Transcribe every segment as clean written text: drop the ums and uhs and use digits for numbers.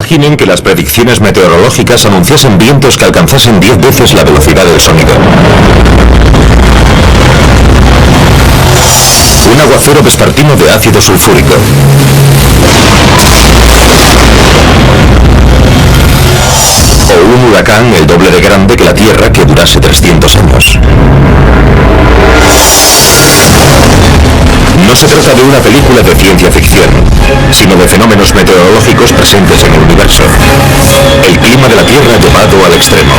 Imaginen que las predicciones meteorológicas anunciasen vientos que alcanzasen 10 veces la velocidad del sonido. Un aguacero vespertino de ácido sulfúrico. O un huracán el doble de grande que la Tierra que durase 300 años. No se trata de una película de ciencia ficción, sino de fenómenos meteorológicos presentes en el universo. El clima de la Tierra llevado al extremo.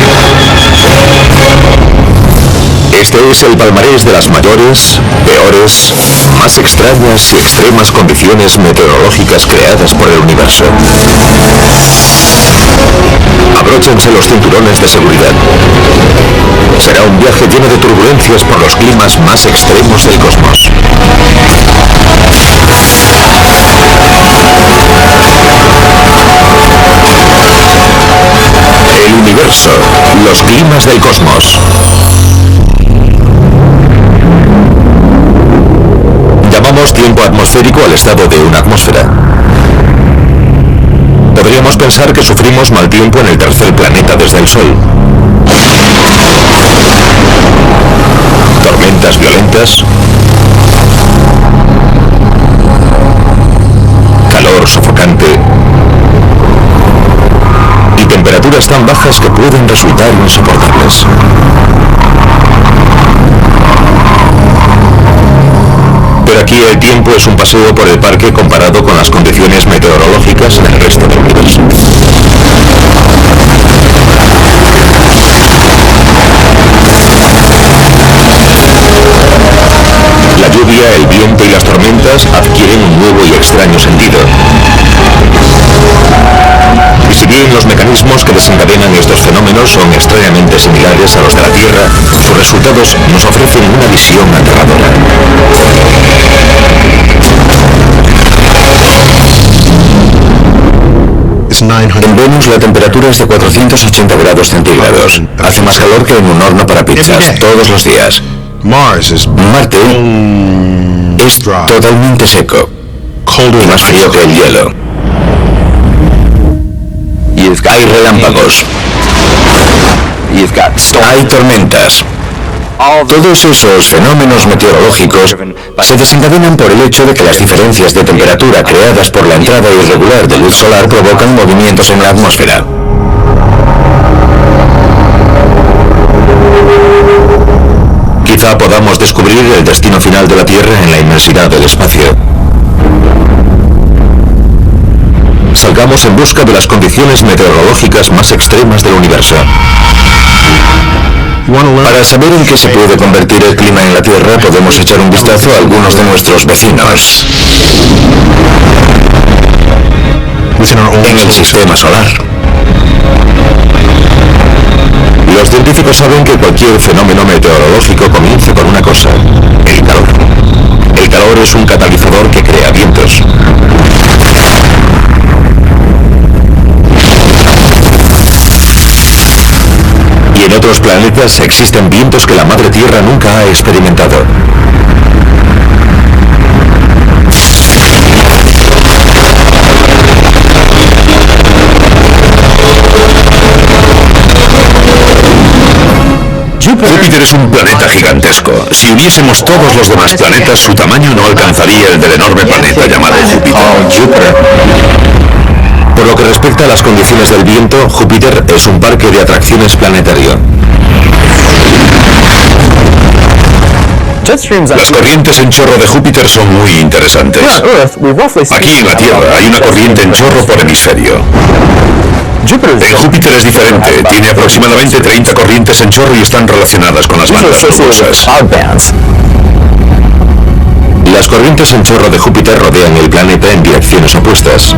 Este es el palmarés de las mayores, peores, más extrañas y extremas condiciones meteorológicas creadas por el universo. Abróchense los cinturones de seguridad. Será un viaje lleno de turbulencias por los climas más extremos del cosmos. El universo, los climas del cosmos. Llamamos tiempo atmosférico al estado de una atmósfera. Podríamos pensar que sufrimos mal tiempo en el tercer planeta desde el Sol. Tormentas violentas, calor sofocante y temperaturas tan bajas que pueden resultar insoportables. Pero aquí el tiempo es un paseo por el parque comparado con las condiciones meteorológicas en el resto del universo. La lluvia, el viento y las tormentas adquieren un nuevo y extraño sentido. Y si bien los mecanismos que desencadenan estos fenómenos son extrañamente similares a los de la Tierra, sus resultados nos ofrecen una visión aterradora. En Venus la temperatura es de 480 grados centígrados. Hace más calor que en un horno para pizzas todos los días. Marte es totalmente seco y más frío que el hielo. Hay relámpagos. Hay tormentas. Todos esos fenómenos meteorológicos se desencadenan por el hecho de que las diferencias de temperatura creadas por la entrada irregular de luz solar provocan movimientos en la atmósfera. Quizá podamos descubrir el destino final de la Tierra en la inmensidad del espacio. Salgamos en busca de las condiciones meteorológicas más extremas del universo. Para saber en qué se puede convertir el clima en la Tierra, podemos echar un vistazo a algunos de nuestros vecinos en el sistema solar. Los científicos saben que cualquier fenómeno meteorológico comienza con una cosa: el calor. El calor es un catalizador que crea vientos. Y en otros planetas existen vientos que la Madre Tierra nunca ha experimentado. Júpiter es un planeta gigantesco. Si uniésemos todos los demás planetas, su tamaño no alcanzaría el del enorme planeta llamado Júpiter. Por lo que respecta a las condiciones del viento, Júpiter es un parque de atracciones planetario. Las corrientes en chorro de Júpiter son muy interesantes. Aquí en la Tierra hay una corriente en chorro por hemisferio. En Júpiter es diferente, tiene aproximadamente 30 corrientes en chorro y están relacionadas con las bandas nubosas. Las corrientes en chorro de Júpiter rodean el planeta en direcciones opuestas.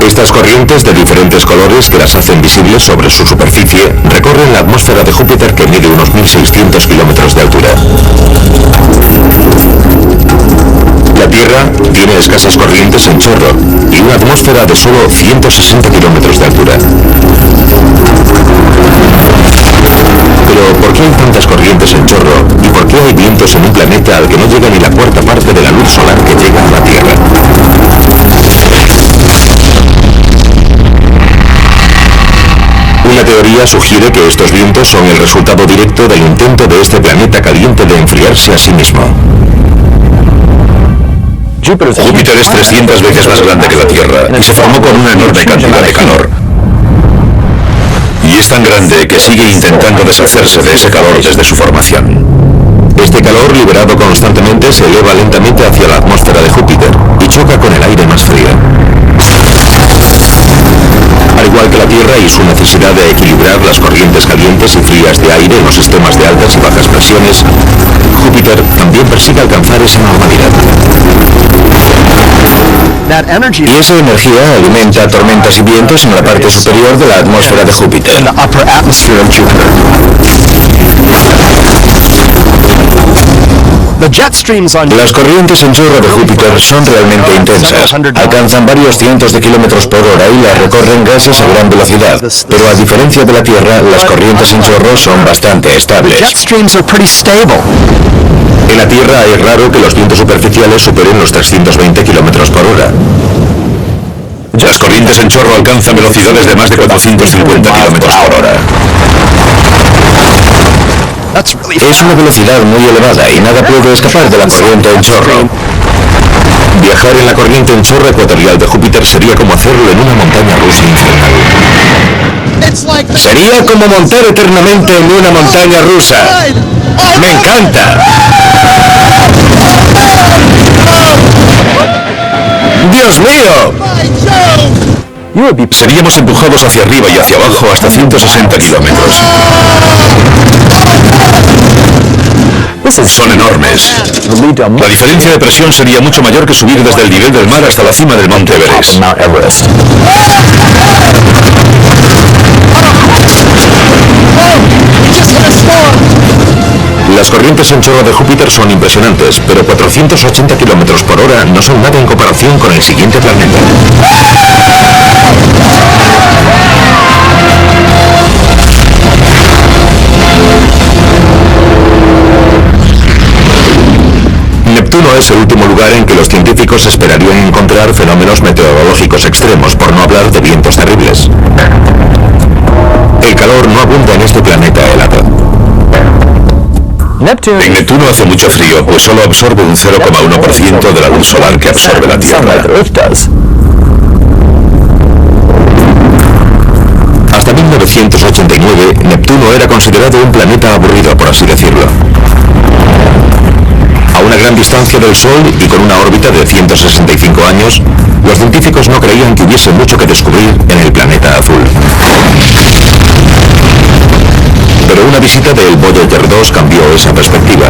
Estas corrientes de diferentes colores que las hacen visibles sobre su superficie recorren la atmósfera de Júpiter, que mide unos 1.600 kilómetros de altura. La Tierra tiene escasas corrientes en chorro y una atmósfera de solo 160 kilómetros de altura. Pero ¿por qué hay tantas corrientes en chorro y por qué hay vientos en un planeta al que no llega ni la cuarta parte de la luz solar que llega a la Tierra? energía sugiere que estos vientos son el resultado directo del intento de este planeta caliente de enfriarse a sí mismo. Júpiter es 300 veces más grande que la Tierra y se formó con una enorme cantidad de calor. Y es tan grande que sigue intentando deshacerse de ese calor desde su formación. Este calor liberado constantemente se eleva lentamente hacia la atmósfera de Júpiter y choca con el aire más frío. Al igual que la Tierra y su necesidad de equilibrar las corrientes calientes y frías de aire en los sistemas de altas y bajas presiones, Júpiter también persigue alcanzar esa normalidad. Y esa energía alimenta tormentas y vientos en la parte superior de la atmósfera de Júpiter. Las corrientes en chorro de Júpiter son realmente intensas. Alcanzan varios cientos de kilómetros por hora y las recorren gases a gran velocidad. Pero a diferencia de la Tierra, las corrientes en chorro son bastante estables. En la Tierra es raro que los vientos superficiales superen los 320 kilómetros por hora. Las corrientes en chorro alcanzan velocidades de más de 450 kilómetros por hora. Es una velocidad muy elevada y nada puede escapar de la corriente en chorro. Viajar en la corriente en chorro ecuatorial de Júpiter sería como hacerlo en una montaña rusa infernal. Sería como montar eternamente en una montaña rusa. ¡Me encanta! ¡Dios mío! Seríamos empujados hacia arriba y hacia abajo hasta 160 kilómetros. Son enormes. La diferencia de presión sería mucho mayor que subir desde el nivel del mar hasta la cima del Monte Everest. Las corrientes en chorro de Júpiter son impresionantes, pero 480 kilómetros por hora no son nada en comparación con el siguiente planeta. Neptuno es el último lugar en que los científicos esperarían encontrar fenómenos meteorológicos extremos, por no hablar de vientos terribles. El calor no abunda en este planeta helado. En Neptuno hace mucho frío, pues solo absorbe un 0,1% de la luz solar que absorbe la Tierra. Hasta 1989, Neptuno era considerado un planeta aburrido, por así decirlo. A una gran distancia del Sol y con una órbita de 165 años, los científicos no creían que hubiese mucho que descubrir en el planeta azul. Pero una visita del Voyager 2 cambió esa perspectiva.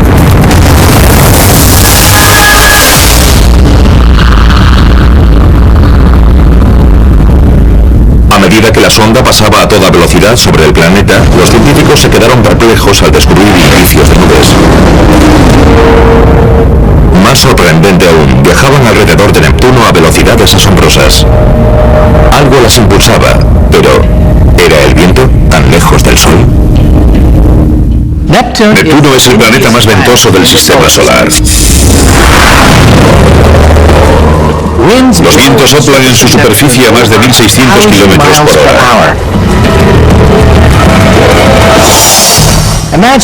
A medida que la sonda pasaba a toda velocidad sobre el planeta, los científicos se quedaron perplejos al descubrir indicios de nubes. Más sorprendente aún, viajaban alrededor de Neptuno a velocidades asombrosas. Algo las impulsaba, pero ¿era el viento tan lejos del Sol? Neptuno es el planeta más ventoso del sistema solar. Los vientos soplan en su superficie a más de 1.600 kilómetros por hora.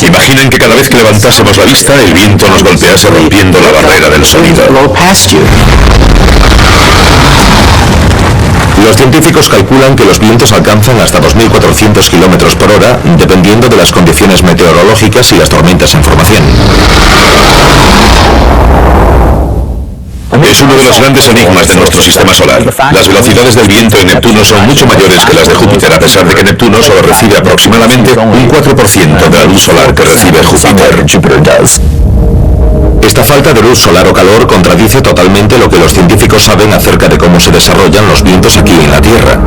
Imaginen que cada vez que levantásemos la vista, el viento nos golpease rompiendo la barrera del sonido. Los científicos calculan que los vientos alcanzan hasta 2.400 kilómetros por hora, dependiendo de las condiciones meteorológicas y las tormentas en formación. Es uno de los grandes enigmas de nuestro sistema solar. Las velocidades del viento en Neptuno son mucho mayores que las de Júpiter, a pesar de que Neptuno solo recibe aproximadamente un 4% de la luz solar que recibe Júpiter. Esta falta de luz solar o calor contradice totalmente lo que los científicos saben acerca de cómo se desarrollan los vientos aquí en la Tierra.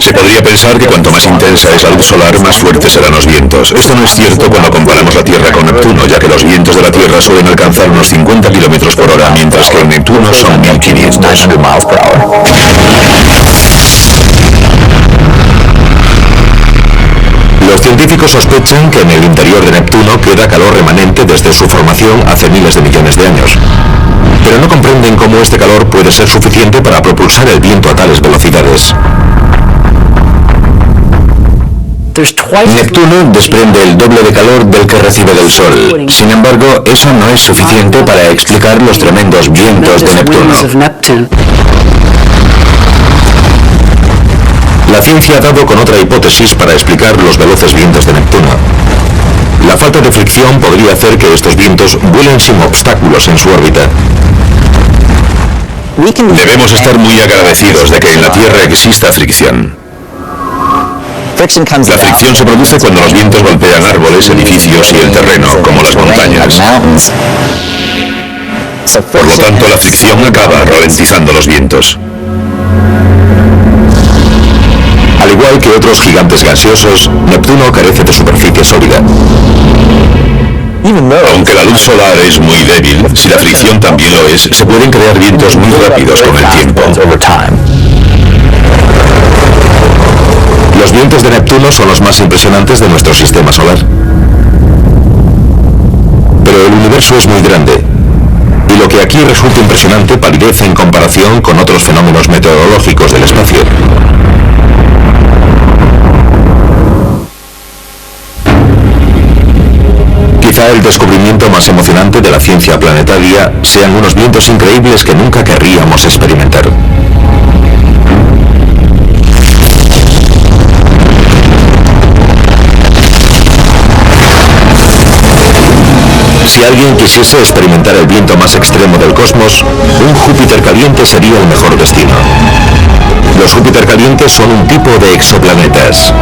Se podría pensar que cuanto más intensa es la luz solar, más fuertes serán los vientos. Esto no es cierto cuando comparamos la Tierra con Neptuno, ya que los vientos de la Tierra suelen alcanzar unos 50 kilómetros por hora, mientras que en Neptuno son 1.500. Los científicos sospechan que en el interior de Neptuno queda calor remanente desde su formación hace miles de millones de años. Pero no comprenden cómo este calor puede ser suficiente para propulsar el viento a tales velocidades. Neptuno desprende el doble de calor del que recibe del Sol. Sin embargo, eso no es suficiente para explicar los tremendos vientos de Neptuno. La ciencia ha dado con otra hipótesis para explicar los veloces vientos de Neptuno. La falta de fricción podría hacer que estos vientos vuelen sin obstáculos en su órbita. Debemos estar muy agradecidos de que en la Tierra exista fricción. La fricción se produce cuando los vientos golpean árboles, edificios y el terreno, como las montañas. Por lo tanto, la fricción acaba ralentizando los vientos. Al igual que otros gigantes gaseosos, Neptuno carece de superficie sólida. Aunque la luz solar es muy débil, si la fricción también lo es, se pueden crear vientos muy rápidos con el tiempo. Los vientos de Neptuno son los más impresionantes de nuestro sistema solar. Pero el universo es muy grande, y lo que aquí resulta impresionante palidece en comparación con otros fenómenos meteorológicos del espacio. Quizá el descubrimiento más emocionante de la ciencia planetaria sean unos vientos increíbles que nunca querríamos experimentar. Si alguien quisiese experimentar el viento más extremo del cosmos, un Júpiter caliente sería el mejor destino. Los Júpiter calientes son un tipo de exoplanetas.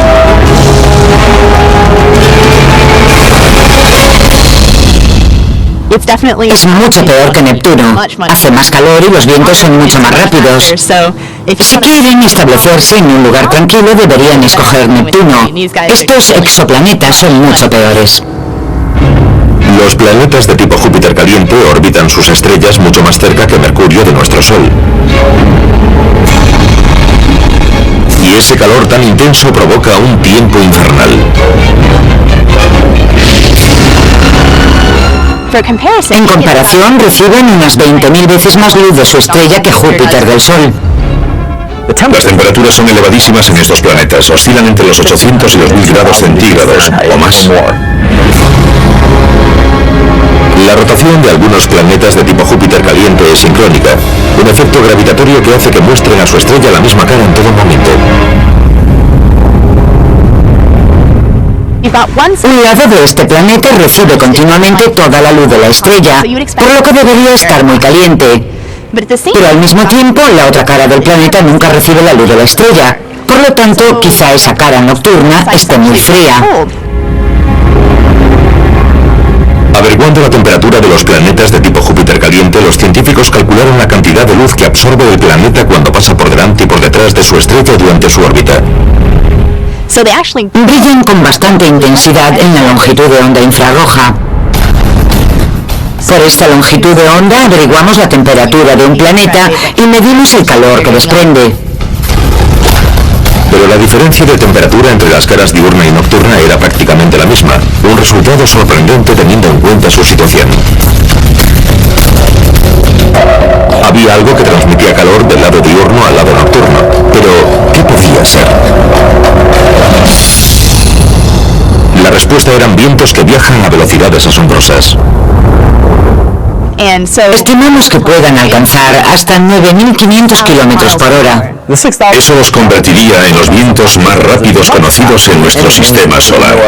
Es mucho peor que Neptuno. Hace más calor y los vientos son mucho más rápidos. Si quieren establecerse en un lugar tranquilo, deberían escoger Neptuno. Estos exoplanetas son mucho peores. Los planetas de tipo Júpiter caliente orbitan sus estrellas mucho más cerca que Mercurio de nuestro Sol. Y ese calor tan intenso provoca un tiempo infernal. En comparación, reciben unas 20.000 veces más luz de su estrella que Júpiter del Sol. Las temperaturas son elevadísimas en estos planetas, oscilan entre los 800 y los 1000 grados centígrados o más. La rotación de algunos planetas de tipo Júpiter caliente es sincrónica, un efecto gravitatorio que hace que muestren a su estrella la misma cara en todo momento. Un lado de este planeta recibe continuamente toda la luz de la estrella, por lo que debería estar muy caliente. Pero al mismo tiempo, la otra cara del planeta nunca recibe la luz de la estrella. Por lo tanto, quizá esa cara nocturna esté muy fría. Averiguando la temperatura de los planetas de tipo Júpiter caliente, los científicos calcularon la cantidad de luz que absorbe el planeta cuando pasa por delante y por detrás de su estrella durante su órbita. Brillan con bastante intensidad en la longitud de onda infrarroja. Por esta longitud de onda averiguamos la temperatura de un planeta y medimos el calor que desprende. Pero la diferencia de temperatura entre las caras diurna y nocturna era prácticamente la misma, un resultado sorprendente teniendo en cuenta su situación. Había algo que transmitía calor del lado diurno al lado nocturno, pero ¿qué podía ser? La respuesta eran vientos que viajan a velocidades asombrosas. Estimamos que puedan alcanzar hasta 9.500 kilómetros por hora. Eso los convertiría en los vientos más rápidos conocidos en nuestro sistema solar.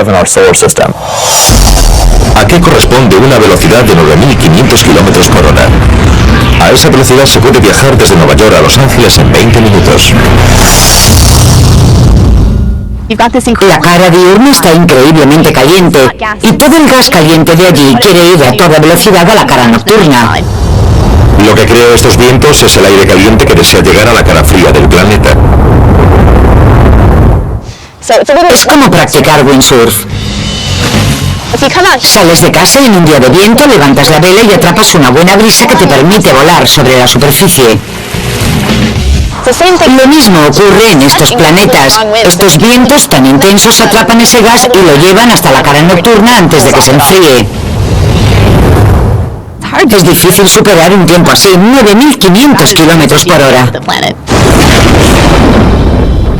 ¿A qué corresponde una velocidad de 9.500 kilómetros por hora? A esa velocidad se puede viajar desde Nueva York a Los Ángeles en 20 minutos. La cara diurna está increíblemente caliente y todo el gas caliente de allí quiere ir a toda velocidad a la cara nocturna. Lo que crea estos vientos es el aire caliente que desea llegar a la cara fría del planeta. Es como practicar windsurf. Sales de casa y en un día de viento levantas la vela y atrapas una buena brisa que te permite volar sobre la superficie. Lo mismo ocurre en estos planetas. Estos vientos tan intensos atrapan ese gas y lo llevan hasta la cara nocturna antes de que se enfríe. Es difícil superar un tiempo así, 9.500 kilómetros por hora.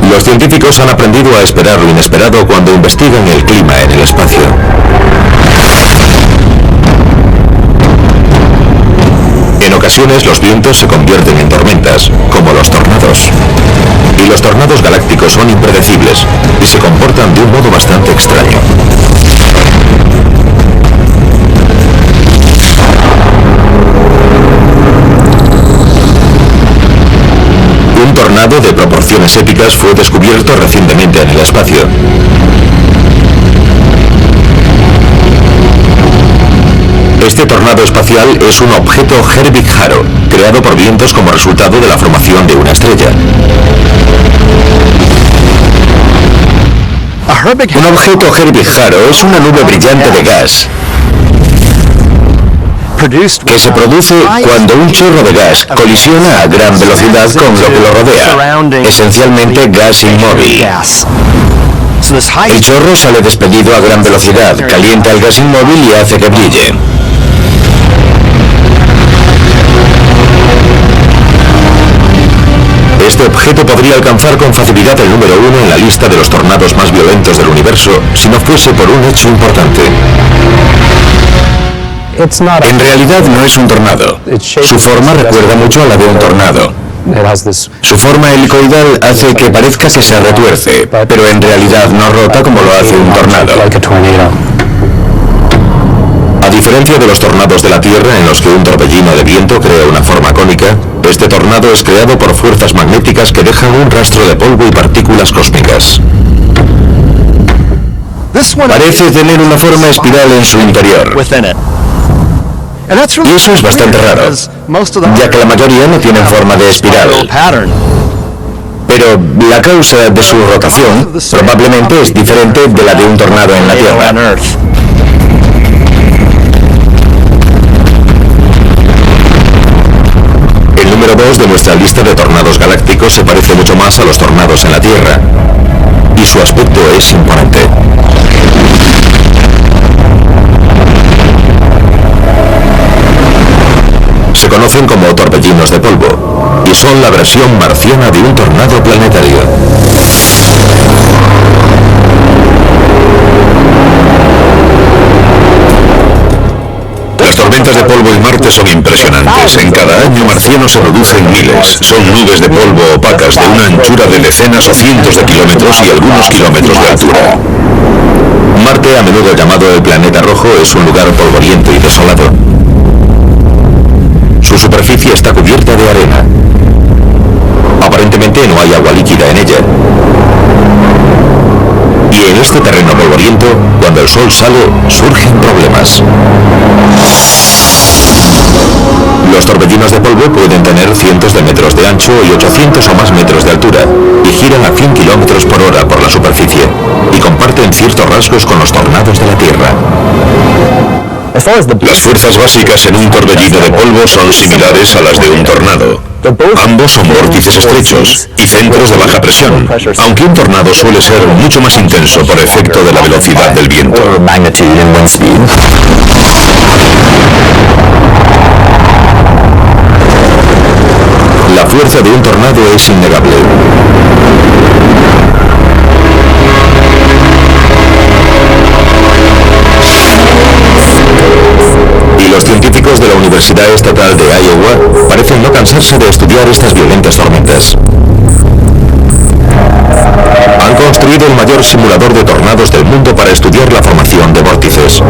Los científicos han aprendido a esperar lo inesperado cuando investigan el clima en el espacio. En ocasiones los vientos se convierten en tormentas, como los tornados. Y los tornados galácticos son impredecibles y se comportan de un modo bastante extraño. Un tornado de proporciones épicas fue descubierto recientemente en el espacio. Este tornado espacial es un objeto Herbig-Haro, creado por vientos como resultado de la formación de una estrella. Un objeto Herbig-Haro es una nube brillante de gas que se produce cuando un chorro de gas colisiona a gran velocidad con lo que lo rodea, esencialmente gas inmóvil. El chorro sale despedido a gran velocidad, calienta el gas inmóvil y hace que brille. Este objeto podría alcanzar con facilidad el número 1 en la lista de los tornados más violentos del universo si no fuese por un hecho importante. En realidad no es un tornado. Su forma recuerda mucho a la de un tornado. Su forma helicoidal hace que parezca que se retuerce, pero en realidad no rota como lo hace un tornado. A diferencia de los tornados de la Tierra en los que un torbellino de viento crea una forma cónica, este tornado es creado por fuerzas magnéticas que dejan un rastro de polvo y partículas cósmicas. Parece tener una forma espiral en su interior. Y eso es bastante raro, ya que la mayoría no tienen forma de espiral. Pero la causa de su rotación probablemente es diferente de la de un tornado en la Tierra. El número 2 de nuestra lista de tornados galácticos se parece mucho más a los tornados en la Tierra, y su aspecto es imponente. Se conocen como torbellinos de polvo, y son la versión marciana de un tornado planetario. Las tormentas de polvo en Marte son impresionantes. En cada año marciano se producen miles. Son nubes de polvo opacas de una anchura de decenas o cientos de kilómetros y algunos kilómetros de altura. Marte, a menudo llamado el planeta rojo, es un lugar polvoriento y desolado. Su superficie está cubierta de arena. Aparentemente no hay agua líquida en ella. Y en este terreno polvoriento, cuando el sol sale, surgen problemas. Los torbellinos de polvo pueden tener cientos de metros de ancho y 800 o más metros de altura, y giran a 100 kilómetros por hora por la superficie, y comparten ciertos rasgos con los tornados de la Tierra. Las fuerzas básicas en un torbellino de polvo son similares a las de un tornado. Ambos son vórtices estrechos y centros de baja presión, aunque un tornado suele ser mucho más intenso por efecto de la velocidad del viento. La fuerza de un tornado es innegable. Y los científicos de la Universidad Estatal de Iowa parecen no cansarse de estudiar estas violentas tormentas. Han construido el mayor simulador de tornados del mundo para estudiar la formación de vórtices.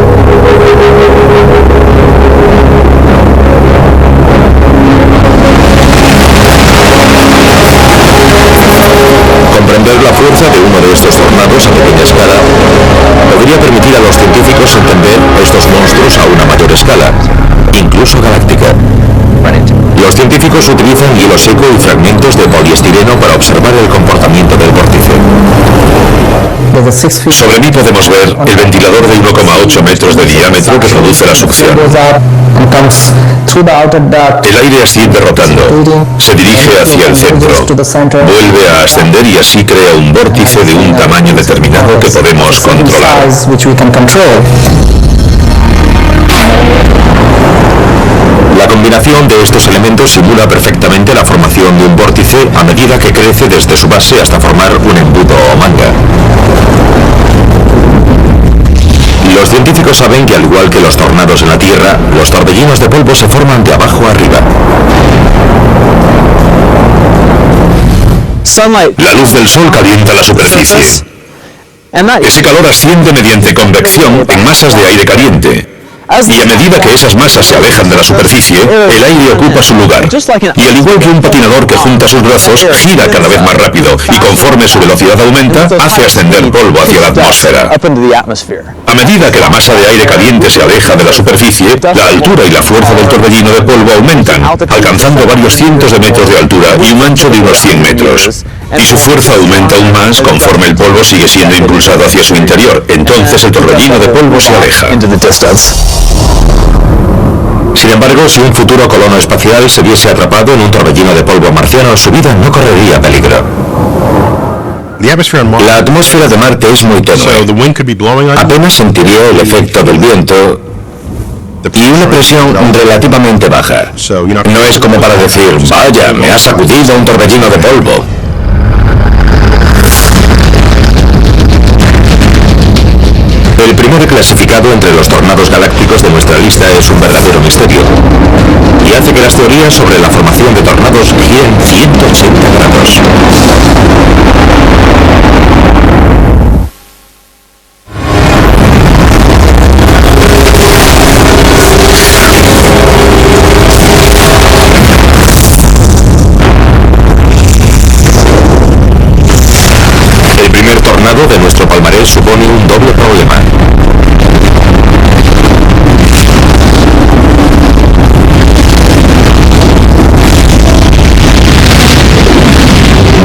Comprender la fuerza de uno de estos tornados a pequeña escala podría permitir a los científicos entender estos monstruos a una mayor escala, incluso galáctica. Los científicos utilizan hielo seco y fragmentos de poliestireno para observar el comportamiento del vórtice. Sobre mí podemos ver el ventilador de 1,8 metros de diámetro que produce la succión. El aire asciende rotando, se dirige hacia el centro, vuelve a ascender y así crea un vórtice de un tamaño determinado que podemos controlar. La combinación de estos elementos simula perfectamente la formación de un vórtice a medida que crece desde su base hasta formar un embudo o manga. Los científicos saben que, al igual que los tornados en la Tierra, los torbellinos de polvo se forman de abajo arriba. La luz del sol calienta la superficie. Ese calor asciende mediante convección en masas de aire caliente. Y a medida que esas masas se alejan de la superficie, el aire ocupa su lugar. Y al igual que un patinador que junta sus brazos, gira cada vez más rápido y conforme su velocidad aumenta, hace ascender polvo hacia la atmósfera. A medida que la masa de aire caliente se aleja de la superficie, la altura y la fuerza del torbellino de polvo aumentan, alcanzando varios cientos de metros de altura y un ancho de unos 100 metros. Y su fuerza aumenta aún más conforme el polvo sigue siendo impulsado hacia su interior. Entonces el torbellino de polvo se aleja. Sin embargo, si un futuro colono espacial se viese atrapado en un torbellino de polvo marciano, su vida no correría peligro. La atmósfera de Marte es muy tenue. Apenas sentiría el efecto del viento y una presión relativamente baja. No es como para decir, vaya, me ha sacudido un torbellino de polvo. El primer clasificado entre los tornados galácticos de nuestra lista es un verdadero misterio y hace que las teorías sobre la formación de tornados giren 180 grados. El primer tornado de nuestro palmarés supone un doble problema.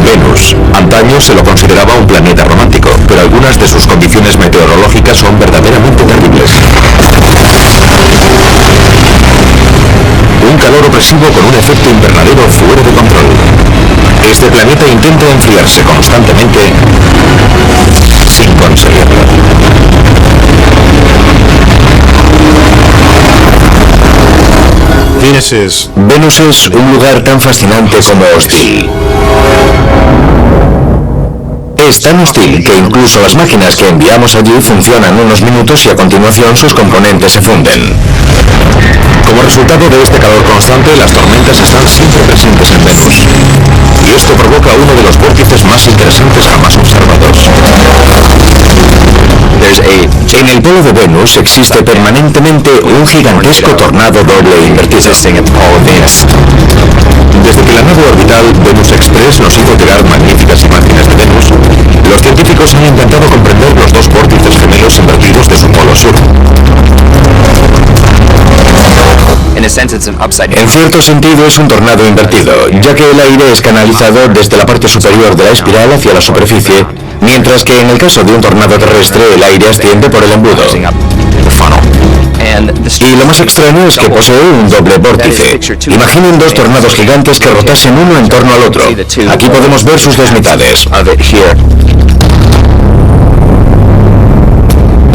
Venus. Antaño se lo consideraba un planeta romántico, pero algunas de sus condiciones meteorológicas son verdaderamente terribles. Un calor opresivo con un efecto invernadero fuera de control. Este planeta intenta enfriarse constantemente sin conseguirlo. Venus es un lugar tan fascinante como hostil. Es tan hostil que incluso las máquinas que enviamos allí funcionan unos minutos y a continuación sus componentes se funden. Como resultado de este calor constante, las tormentas están siempre presentes en Venus. Y esto provoca uno de los vórtices más interesantes jamás observados. En el polo de Venus existe permanentemente un gigantesco tornado doble invertido. Desde que la nave orbital Venus Express nos hizo llegar magníficas imágenes de Venus, los científicos han intentado comprender los dos vórtices gemelos invertidos de su polo sur. En cierto sentido es un tornado invertido, ya que el aire es canalizado desde la parte superior de la espiral hacia la superficie, mientras que en el caso de un tornado terrestre el aire asciende por el embudo. Y lo más extraño es que posee un doble vórtice. Imaginen dos tornados gigantes que rotasen uno en torno al otro. Aquí podemos ver sus dos mitades.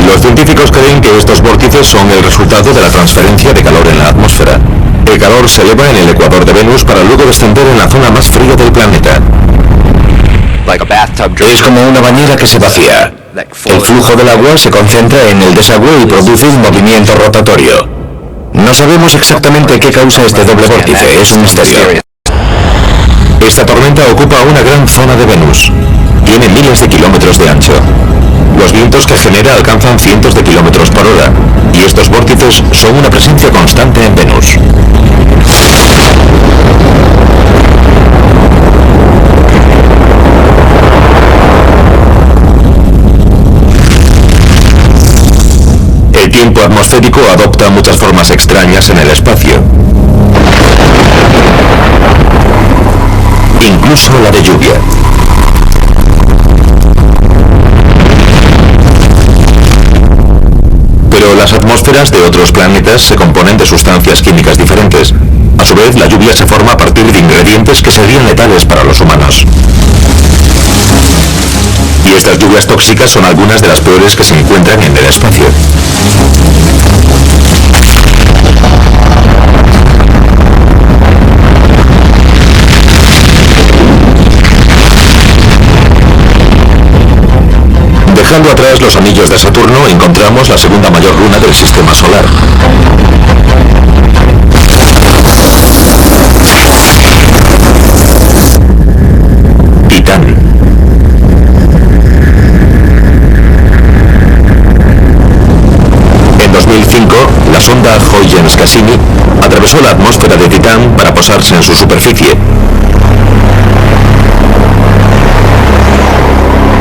Los científicos creen que estos vórtices son el resultado de la transferencia de calor en la atmósfera. El calor se eleva en el ecuador de Venus para luego descender en la zona más fría del planeta. Es como una bañera que se vacía. El flujo del agua se concentra en el desagüe y produce un movimiento rotatorio. No sabemos exactamente qué causa este doble vórtice, es un misterio. Esta tormenta ocupa una gran zona de Venus. Tiene miles de kilómetros de ancho. Los vientos que genera alcanzan cientos de kilómetros por hora, y estos vórtices son una presencia constante en Venus. El tiempo atmosférico adopta muchas formas extrañas en el espacio. Incluso la de lluvia. Pero las atmósferas de otros planetas se componen de sustancias químicas diferentes. A su vez, la lluvia se forma a partir de ingredientes que serían letales para los humanos. Y estas lluvias tóxicas son algunas de las peores que se encuentran en el espacio. Dejando atrás los anillos de Saturno, encontramos la segunda mayor luna del sistema solar. Titán. En 2005, la sonda Huygens-Cassini atravesó la atmósfera de Titán para posarse en su superficie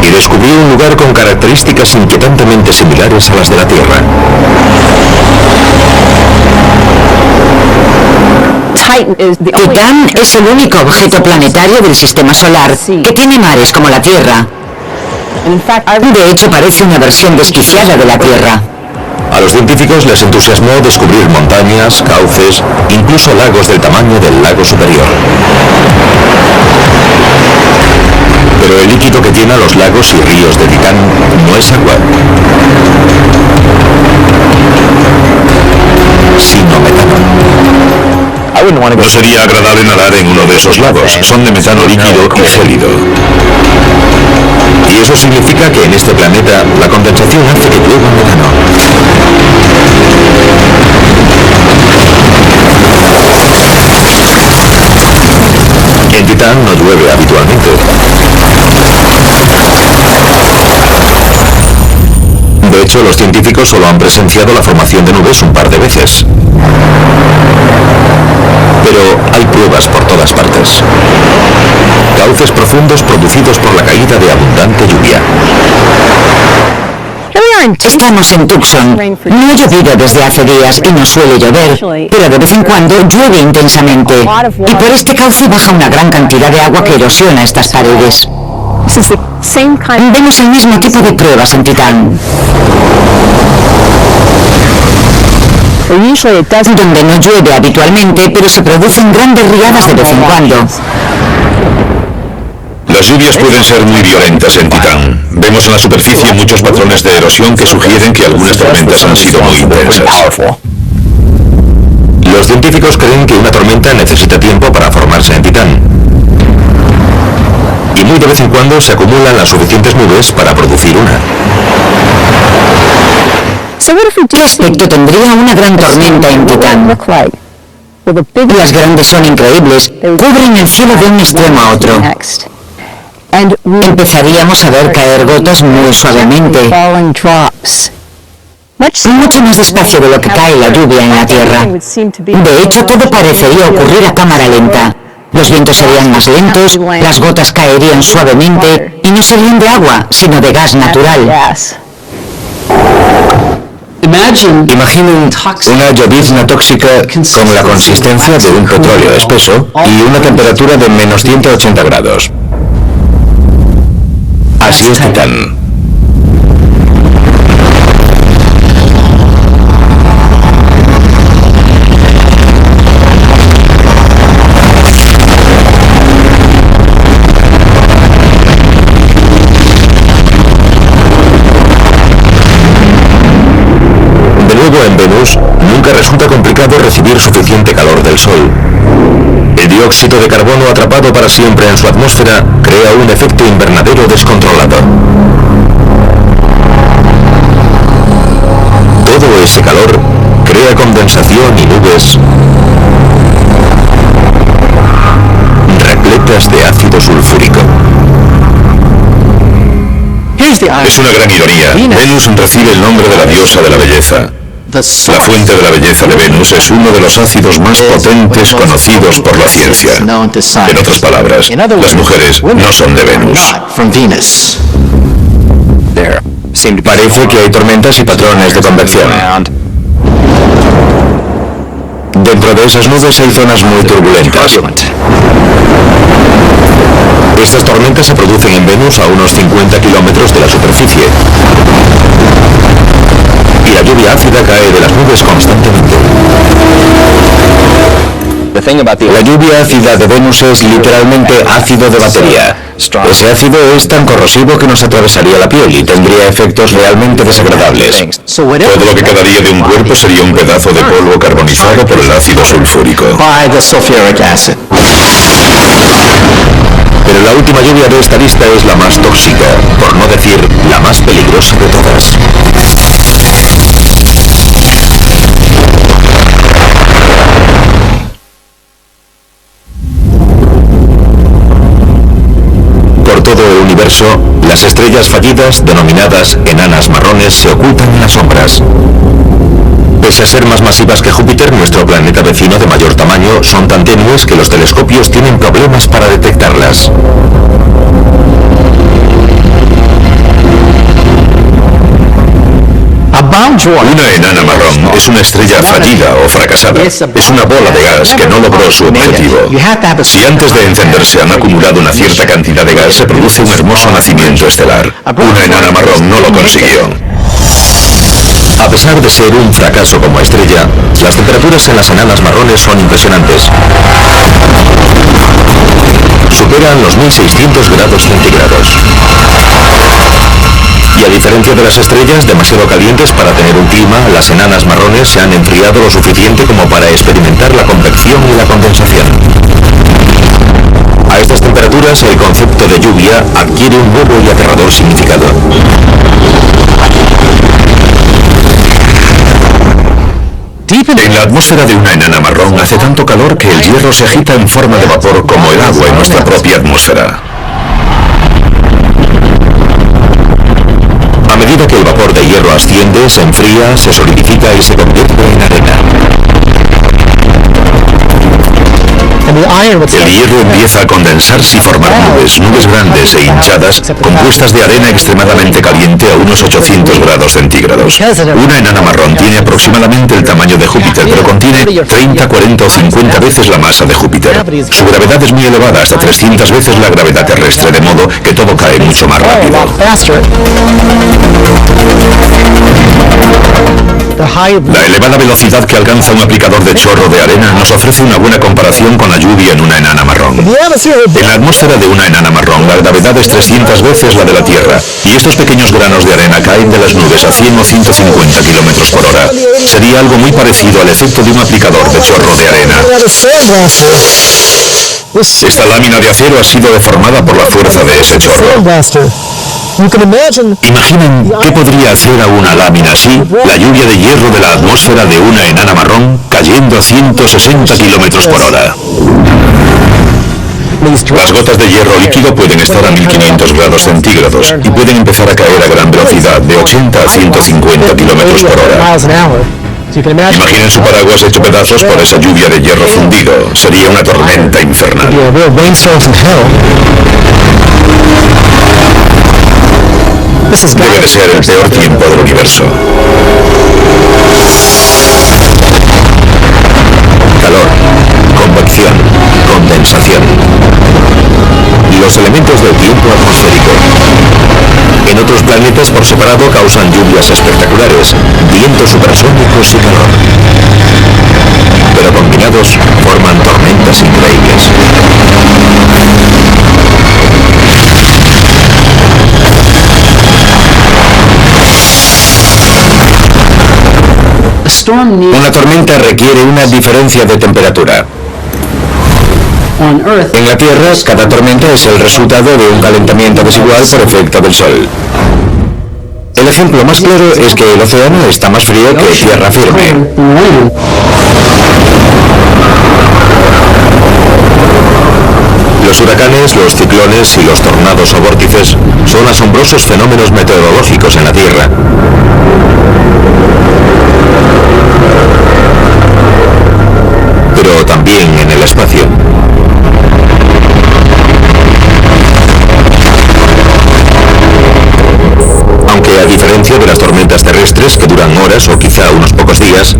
y descubrió un lugar con características inquietantemente similares a las de la Tierra. Titán es el único objeto planetario del sistema solar que tiene mares como la Tierra. De hecho, parece una versión desquiciada de la Tierra. A los científicos les entusiasmó descubrir montañas, cauces, incluso lagos del tamaño del lago superior. Pero el líquido que llena los lagos y ríos de Titán no es agua, sino metano. No sería agradable nadar en uno de esos lagos, son de metano líquido y gélido. Y eso significa que en este planeta la condensación hace que llueva metano. En Titán no llueve habitualmente. De hecho, los científicos solo han presenciado la formación de nubes un par de veces. Pero hay pruebas por todas partes. Cauces profundos producidos por la caída de abundante lluvia. Estamos en Tucson. No ha llovido desde hace días y no suele llover, pero de vez en cuando llueve intensamente. Y por este cauce baja una gran cantidad de agua que erosiona estas paredes. Vemos el mismo tipo de pruebas en Titán, donde no llueve habitualmente, pero se producen grandes riadas de vez en cuando. Las lluvias pueden ser muy violentas en Titán. Vemos en la superficie muchos patrones de erosión que sugieren que algunas tormentas han sido muy intensas. Los científicos creen que una tormenta necesita tiempo para formarse en Titán. Y muy de vez en cuando se acumulan las suficientes nubes para producir una. ¿Qué aspecto tendría una gran tormenta en Titán? Las grandes son increíbles, cubren el cielo de un extremo a otro. Empezaríamos a ver caer gotas muy suavemente, mucho más despacio de lo que cae la lluvia en la Tierra. De hecho, todo parecería ocurrir a cámara lenta. Los vientos serían más lentos, las gotas caerían suavemente y no serían de agua, sino de gas natural. Imaginen una llovizna tóxica con la consistencia de un petróleo espeso y una temperatura de menos 180 grados. Así es Titán. De nuevo en Venus, nunca resulta complicado recibir suficiente calor del Sol. El dióxido de carbono atrapado para siempre en su atmósfera crea un efecto invernadero descontrolado. Todo ese calor crea condensación y nubes repletas de ácido sulfúrico. Es una gran ironía. Venus recibe el nombre de la diosa de la belleza. La fuente de la belleza de Venus es uno de los ácidos más potentes conocidos por la ciencia. En otras palabras, las mujeres no son de Venus. Parece que hay tormentas y patrones de convección. Dentro de esas nubes hay zonas muy turbulentas. Estas tormentas se producen en Venus a unos 50 kilómetros de la superficie. Y la lluvia ácida cae de las nubes constantemente. La lluvia ácida de Venus es literalmente ácido de batería. Ese ácido es tan corrosivo que nos atravesaría la piel y tendría efectos realmente desagradables. Todo lo que quedaría de un cuerpo sería un pedazo de polvo carbonizado por el ácido sulfúrico. Pero La última lluvia de esta lista es la más tóxica, por no decir la más peligrosa de todas. Por todo el universo, las estrellas fallidas, denominadas enanas marrones, se ocultan en las sombras. Pese a ser más masivas que Júpiter, nuestro planeta vecino de mayor tamaño, son tan tenues que los telescopios tienen problemas para detectarlas. Una enana marrón es una estrella fallida o fracasada. Es una bola de gas que no logró su objetivo. Si antes de encenderse han acumulado una cierta cantidad de gas, se produce un hermoso nacimiento estelar. Una enana marrón no lo consiguió. A pesar de ser un fracaso como estrella, las temperaturas en las enanas marrones son impresionantes. Superan los 1600 grados centígrados. Y a diferencia de las estrellas demasiado calientes para tener un clima, las enanas marrones se han enfriado lo suficiente como para experimentar la convección y la condensación. A estas temperaturas el concepto de lluvia adquiere un nuevo y aterrador significado. En la atmósfera de una enana marrón hace tanto calor que el hierro se agita en forma de vapor como el agua en nuestra propia atmósfera. A medida que el vapor de hierro asciende, se enfría, se solidifica y se convierte en arena. El hierro empieza a condensarse y formar nubes grandes e hinchadas, compuestas de arena extremadamente caliente a unos 800 grados centígrados. Una enana marrón tiene aproximadamente el tamaño de Júpiter, pero contiene 30, 40 o 50 veces la masa de Júpiter. Su gravedad es muy elevada, hasta 300 veces la gravedad terrestre, de modo que todo cae mucho más rápido. La elevada velocidad que alcanza un aplicador de chorro de arena nos ofrece una buena comparación con la lluvia en una enana marrón. En la atmósfera de una enana marrón, la gravedad es 300 veces la de la Tierra, y estos pequeños granos de arena caen de las nubes a 100 o 150 kilómetros por hora. Sería algo muy parecido al efecto de un aplicador de chorro de arena. Esta lámina de acero ha sido deformada por la fuerza de ese chorro. Imaginen qué podría hacer a una lámina así la lluvia de hierro de la atmósfera de una enana marrón cayendo a 160 kilómetros por hora. Las gotas de hierro líquido pueden estar a 1500 grados centígrados y pueden empezar a caer a gran velocidad, de 80 a 150 kilómetros por hora. Imaginen su paraguas hecho pedazos por esa lluvia de hierro fundido. Sería una tormenta infernal. Debe de ser el peor tiempo del universo. Calor, convección, condensación. Los elementos del tiempo atmosférico. En otros planetas por separado causan lluvias espectaculares, vientos supersónicos y calor. Pero combinados forman tormentas increíbles. Una tormenta requiere una diferencia de temperatura. En la Tierra, cada tormenta es el resultado de un calentamiento desigual por efecto del Sol. El ejemplo más claro es que el océano está más frío que tierra firme. Los huracanes, los ciclones y los tornados o vórtices son asombrosos fenómenos meteorológicos en la Tierra. Pero también en el espacio. Aunque a diferencia de las tormentas terrestres que duran horas o quizá unos pocos días,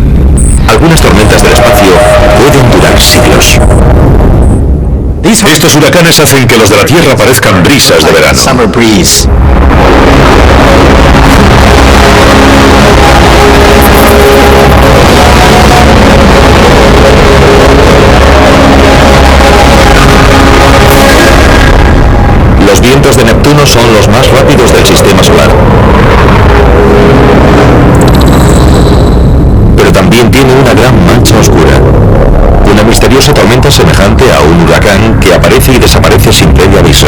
algunas tormentas del espacio pueden durar siglos. Estos huracanes hacen que los de la Tierra parezcan brisas de verano. Los vientos de Neptuno son los más rápidos del sistema solar. Pero también tiene una gran mancha oscura. Una misteriosa tormenta semejante a un huracán que aparece y desaparece sin previo aviso.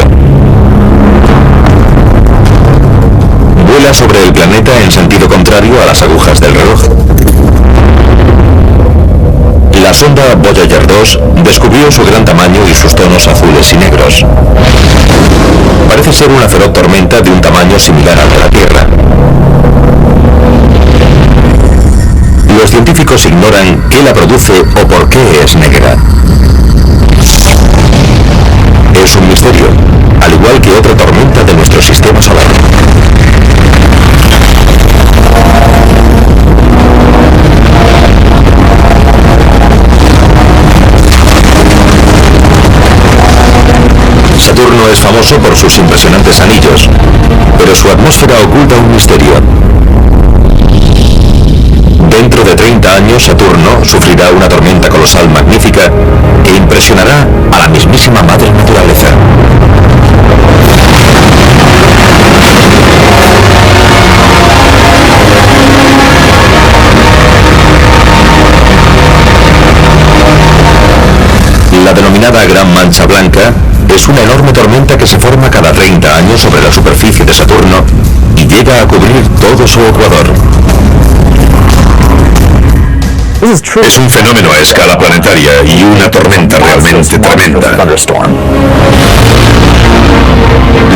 gira sobre el planeta en sentido contrario a las agujas del reloj. La sonda Voyager 2 descubrió su gran tamaño y sus tonos azules y negros. Parece ser una feroz tormenta de un tamaño similar al de la Tierra. Los científicos ignoran qué la produce o por qué es negra. Es un misterio, al igual que otra tormenta de nuestro sistema solar. Saturno es famoso por sus impresionantes anillos, pero su atmósfera oculta un misterio. Dentro de 30 años, Saturno sufrirá una tormenta colosal magnífica que impresionará a la mismísima madre naturaleza. La denominada Gran Mancha Blanca es una enorme tormenta que se forma cada 30 años sobre la superficie de Saturno y llega a cubrir todo su ecuador. Es un fenómeno a escala planetaria y una tormenta realmente tremenda.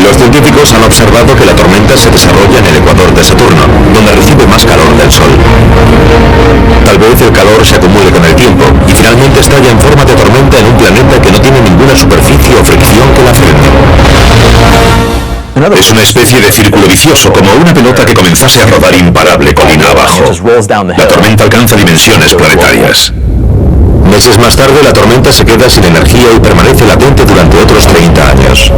Los científicos han observado que la tormenta se desarrolla en el ecuador de Saturno, donde recibe más calor del Sol. Tal vez el calor se acumule con el tiempo y finalmente estalla en forma de tormenta en un planeta que no tiene ninguna superficie o fricción que la frene. Es una especie de círculo vicioso, como una pelota que comenzase a rodar imparable colina abajo. La tormenta alcanza dimensiones planetarias. Meses más tarde, la tormenta se queda sin energía y permanece latente durante otros 30 años.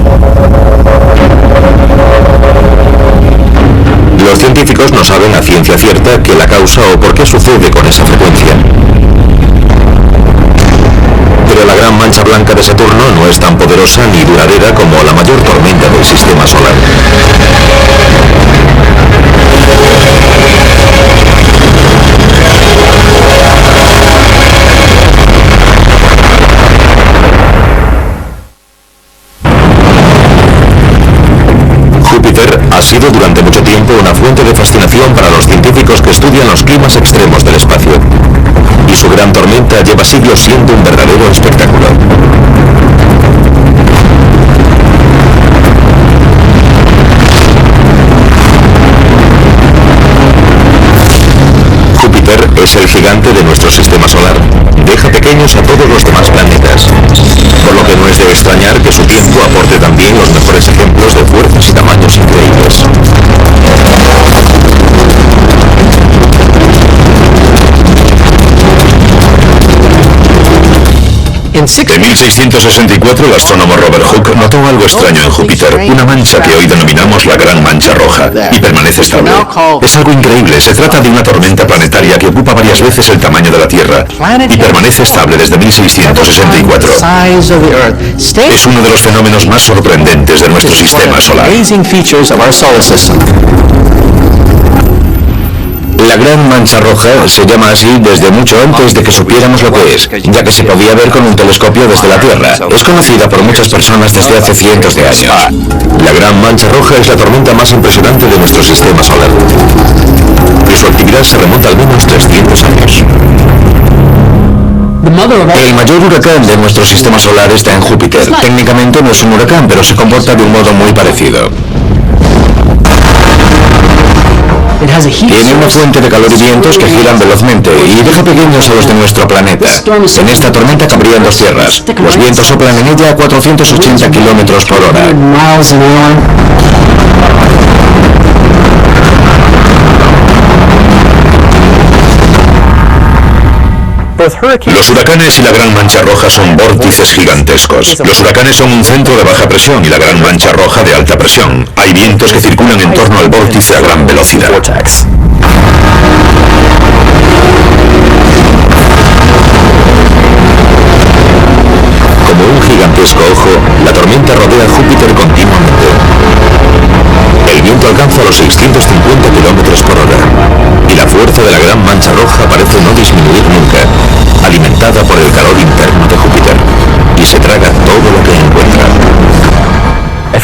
Los científicos no saben a ciencia cierta qué la causa o por qué sucede con esa frecuencia. Pero la Gran Mancha Blanca de Saturno no es tan poderosa ni duradera como la mayor tormenta del sistema solar. Júpiter ha sido durante mucho tiempo una fuente de fascinación para los científicos que estudian los climas extremos del espacio. Y su gran tormenta lleva siglos siendo un verdadero espectáculo. Júpiter es el gigante de nuestro sistema solar. Deja pequeños a todos los demás planetas. Por lo que no es de extrañar que su tiempo aporte también los mejores ejemplos de fuerzas y tamaños increíbles. En 1664, el astrónomo Robert Hooke notó algo extraño en Júpiter, una mancha que hoy denominamos la Gran Mancha Roja, y permanece estable. Es algo increíble, se trata de una tormenta planetaria que ocupa varias veces el tamaño de la Tierra, y permanece estable desde 1664. Es uno de los fenómenos más sorprendentes de nuestro sistema solar. La Gran Mancha Roja se llama así desde mucho antes de que supiéramos lo que es, ya que se podía ver con un telescopio desde la Tierra. Es conocida por muchas personas desde hace cientos de años. La Gran Mancha Roja es la tormenta más impresionante de nuestro sistema solar. Y su actividad se remonta al menos 300 años. El mayor huracán de nuestro sistema solar está en Júpiter. Técnicamente no es un huracán, pero se comporta de un modo muy parecido. Tiene una fuente de calor y vientos que giran velozmente y deja pequeños a los de nuestro planeta. En esta tormenta cabrían dos tierras. Los vientos soplan en ella a 480 kilómetros por hora. Los huracanes y la Gran Mancha Roja son vórtices gigantescos. Los huracanes son un centro de baja presión y la Gran Mancha Roja de alta presión. Hay vientos que circulan en torno al vórtice a gran velocidad. Como un gigantesco ojo, la tormenta rodea Júpiter continuamente. El viento alcanza los 650 kilómetros por hora y la fuerza de la Gran Mancha Roja parece no disminuir nunca, alimentada por el calor interno de Júpiter, y se traga todo lo que encuentra.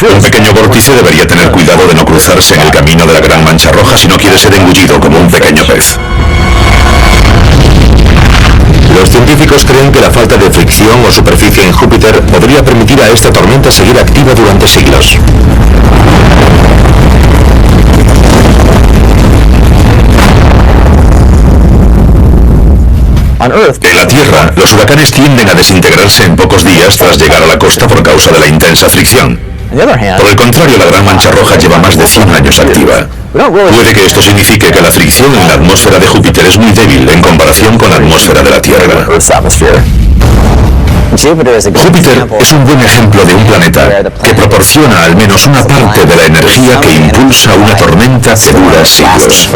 Un pequeño vórtice debería tener cuidado de no cruzarse en el camino de la gran mancha roja si no quiere ser engullido como un pequeño pez. Los científicos creen que la falta de fricción o superficie en Júpiter podría permitir a esta tormenta seguir activa durante siglos. En la Tierra, los huracanes tienden a desintegrarse en pocos días tras llegar a la costa por causa de la intensa fricción. Por el contrario, la gran mancha roja lleva más de 100 años activa. Puede que esto signifique que la fricción en la atmósfera de Júpiter es muy débil en comparación con la atmósfera de la Tierra. Júpiter es un buen ejemplo de un planeta que proporciona al menos una parte de la energía que impulsa una tormenta que dura siglos.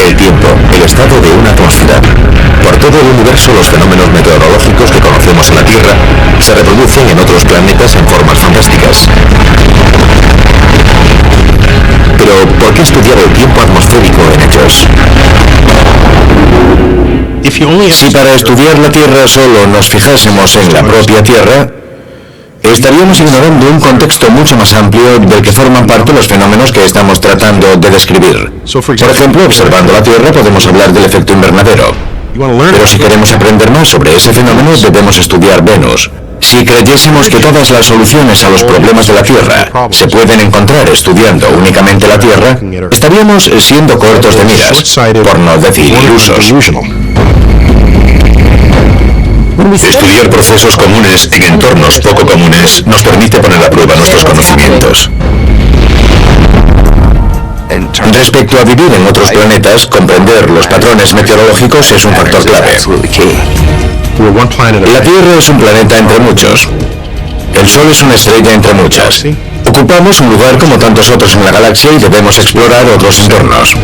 El tiempo, el estado de una atmósfera. Por todo el universo, los fenómenos meteorológicos que conocemos en la Tierra se reproducen en otros planetas en formas fantásticas. Pero, ¿por qué estudiar el tiempo atmosférico en ellos? Si para estudiar la Tierra solo nos fijásemos en la propia Tierra, estaríamos ignorando un contexto mucho más amplio del que forman parte los fenómenos que estamos tratando de describir. Por ejemplo, observando la Tierra podemos hablar del efecto invernadero. Pero si queremos aprender más sobre ese fenómeno, debemos estudiar Venus. Si creyésemos que todas las soluciones a los problemas de la Tierra se pueden encontrar estudiando únicamente la Tierra, estaríamos siendo cortos de miras, por no decir ilusos. Estudiar procesos comunes en entornos poco comunes nos permite poner a prueba nuestros conocimientos. Respecto a vivir en otros planetas, comprender los patrones meteorológicos es un factor clave. La Tierra es un planeta entre muchos. El Sol es una estrella entre muchas. Ocupamos un lugar como tantos otros en la galaxia y debemos explorar otros entornos.